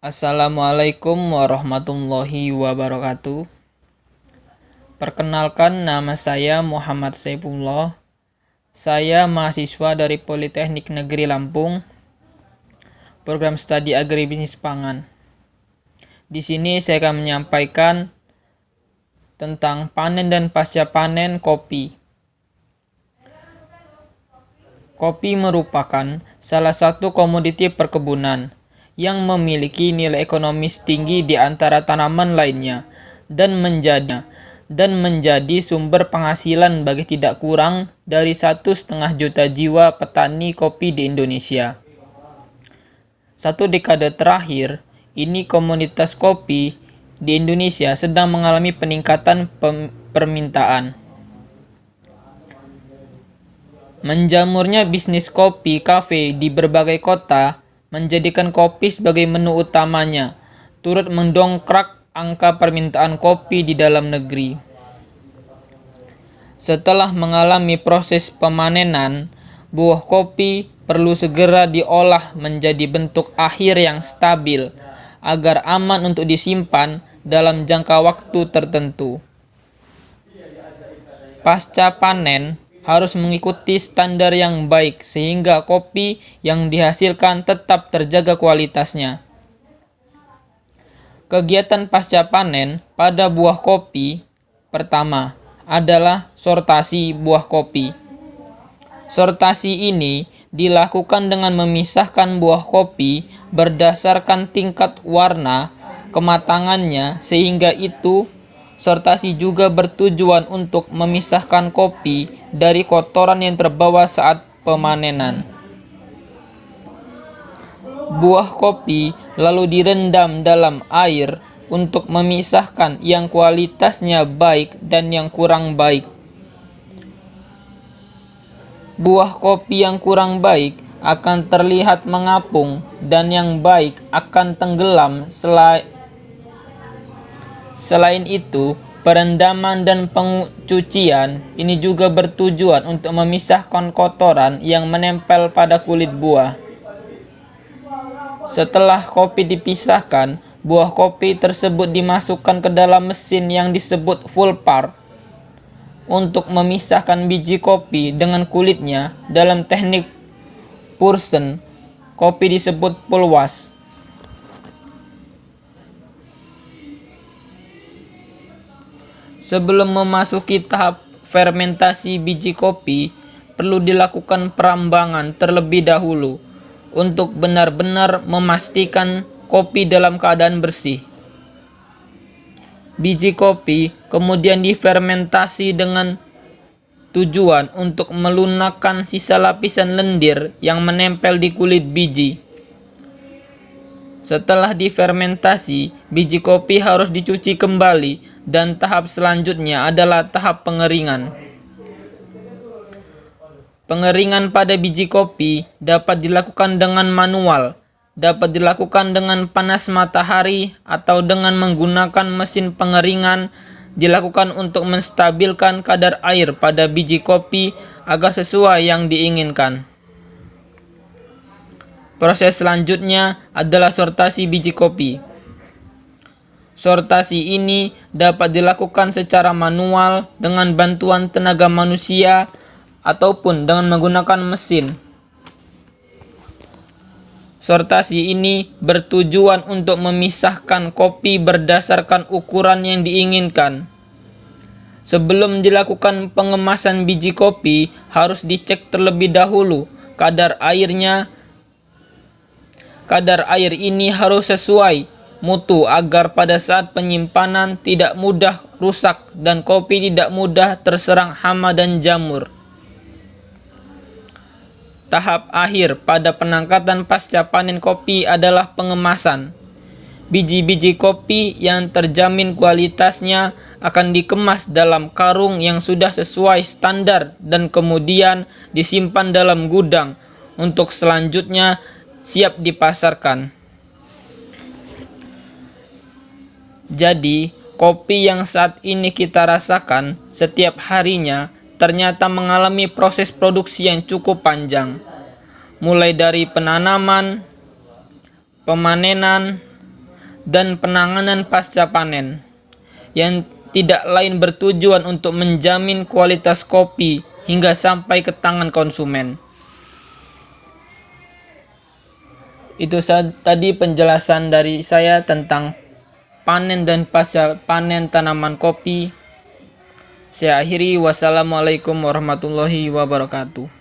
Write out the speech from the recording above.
Assalamualaikum warahmatullahi wabarakatuh. Perkenalkan, nama saya Muhammad Saifullah. Saya mahasiswa dari Politeknik Negeri Lampung, program studi agribisnis pangan. Di sini saya akan menyampaikan tentang panen dan pasca panen kopi. Kopi merupakan salah satu komoditi perkebunan yang memiliki nilai ekonomis tinggi di antara tanaman lainnya dan menjadi sumber penghasilan bagi tidak kurang dari 1,5 juta jiwa petani kopi di Indonesia. Satu dekade terakhir, ini komunitas kopi di Indonesia sedang mengalami peningkatan permintaan. Menjamurnya bisnis kopi kafe di berbagai kota menjadikan kopi sebagai menu utamanya, turut mendongkrak angka permintaan kopi di dalam negeri. Setelah mengalami proses pemanenan, buah kopi perlu segera diolah menjadi bentuk akhir yang stabil agar aman untuk disimpan dalam jangka waktu tertentu. Pasca panen harus mengikuti standar yang baik sehingga kopi yang dihasilkan tetap terjaga kualitasnya. Kegiatan pasca panen pada buah kopi pertama adalah sortasi buah kopi. Sortasi ini dilakukan dengan memisahkan buah kopi berdasarkan tingkat warna kematangannya, sehingga itu sortasi juga bertujuan untuk memisahkan kopi dari kotoran yang terbawa saat pemanenan. Buah kopi lalu direndam dalam air untuk memisahkan yang kualitasnya baik dan yang kurang baik. Buah kopi yang kurang baik akan terlihat mengapung dan yang baik akan tenggelam. Selain itu, perendaman dan pencucian ini juga bertujuan untuk memisahkan kotoran yang menempel pada kulit buah. Setelah kopi dipisahkan, buah kopi tersebut dimasukkan ke dalam mesin yang disebut pulpar untuk memisahkan biji kopi dengan kulitnya. Dalam teknik Pursen, kopi disebut pulwas. Sebelum memasuki tahap fermentasi biji kopi, perlu dilakukan perambangan terlebih dahulu untuk benar-benar memastikan kopi dalam keadaan bersih. Biji kopi kemudian difermentasi dengan tujuan untuk melunakkan sisa lapisan lendir yang menempel di kulit biji. Setelah difermentasi, biji kopi harus dicuci kembali dan tahap selanjutnya adalah tahap pengeringan. Pengeringan pada biji kopi dapat dilakukan dengan manual, dapat dilakukan dengan panas matahari atau dengan menggunakan mesin pengeringan dilakukan untuk menstabilkan kadar air pada biji kopi agar sesuai yang diinginkan. Proses selanjutnya adalah sortasi biji kopi. Sortasi ini dapat dilakukan secara manual dengan bantuan tenaga manusia ataupun dengan menggunakan mesin. Sortasi ini bertujuan untuk memisahkan kopi berdasarkan ukuran yang diinginkan. Sebelum dilakukan pengemasan biji kopi, harus dicek terlebih dahulu kadar airnya. Kadar air ini harus sesuai mutu agar pada saat penyimpanan tidak mudah rusak dan kopi tidak mudah terserang hama dan jamur. Tahap akhir pada penangkatan pasca panen kopi adalah pengemasan. Biji-biji kopi yang terjamin kualitasnya akan dikemas dalam karung yang sudah sesuai standar dan kemudian disimpan dalam gudang untuk selanjutnya siap dipasarkan. Jadi, kopi yang saat ini kita rasakan setiap harinya ternyata mengalami proses produksi yang cukup panjang, mulai dari penanaman, pemanenan, dan penanganan pasca panen, yang tidak lain bertujuan untuk menjamin kualitas kopi hingga sampai ke tangan konsumen. Itu tadi penjelasan dari saya tentang panen dan pasca panen tanaman kopi. Saya akhiri, wassalamualaikum warahmatullahi wabarakatuh.